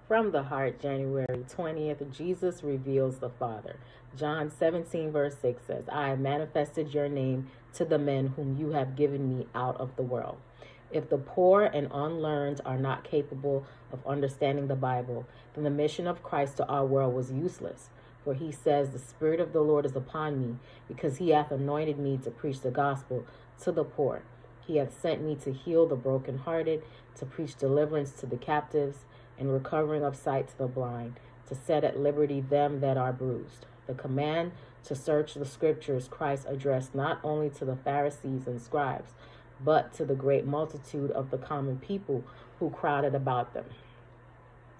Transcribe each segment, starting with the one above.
From the Heart, January 20th, Jesus reveals the Father. John 17, verse 6 says, I have manifested your name to the men whom you have given me out of the world. If the poor and unlearned are not capable of understanding the Bible, then the mission of Christ to our world was useless. For he says, the Spirit of the Lord is upon me, because he hath anointed me to preach the gospel to the poor. He hath sent me to heal the brokenhearted, to preach deliverance to the captives, and recovering of sight to the blind, to set at liberty them that are bruised. The command to search the scriptures Christ addressed not only to the Pharisees and scribes, but to the great multitude of the common people who crowded about them.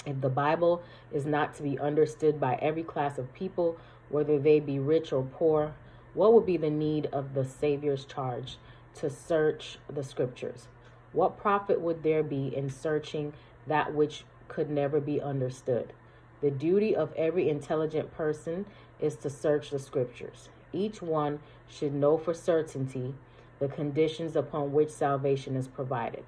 If the Bible is not to be understood by every class of people, whether they be rich or poor, what would be the need of the Savior's charge to search the scriptures? What profit would there be in searching that which could never be understood? The duty of every intelligent person is to search the scriptures. Each one should know for certainty the conditions upon which salvation is provided.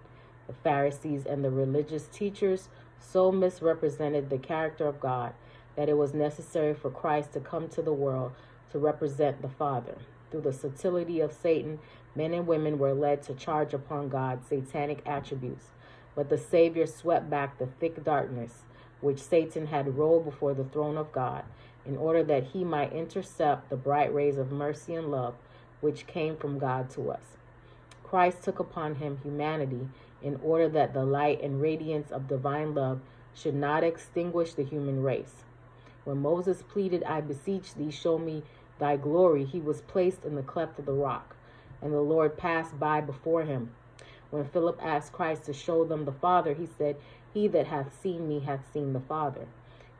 The Pharisees and the religious teachers so misrepresented the character of God that it was necessary for Christ to come to the world to represent the Father. Through the subtlety of Satan, men and women were led to charge upon God satanic attributes. But the Savior swept back the thick darkness which Satan had rolled before the throne of God, in order that he might intercept the bright rays of mercy and love which came from God to us. Christ took upon him humanity in order that the light and radiance of divine love should not extinguish the human race. When Moses pleaded, I beseech thee, show me thy glory, he was placed in the cleft of the rock, and the Lord passed by before him. When Philip asked Christ to show them the Father, he said, he that hath seen me hath seen the Father.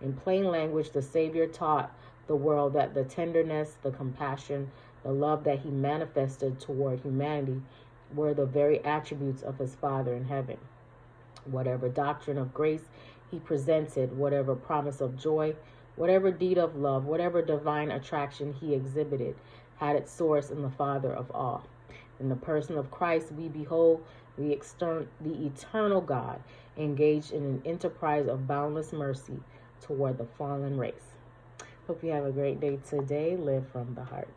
In plain language, the Savior taught the world that the tenderness, the compassion, the love that he manifested toward humanity were the very attributes of his Father in heaven. Whatever doctrine of grace he presented, whatever promise of joy, whatever deed of love, whatever divine attraction he exhibited, had its source in the Father of all. In the person of Christ, we behold the eternal God engaged in an enterprise of boundless mercy toward the fallen race. Hope you have a great day today. Live from the heart.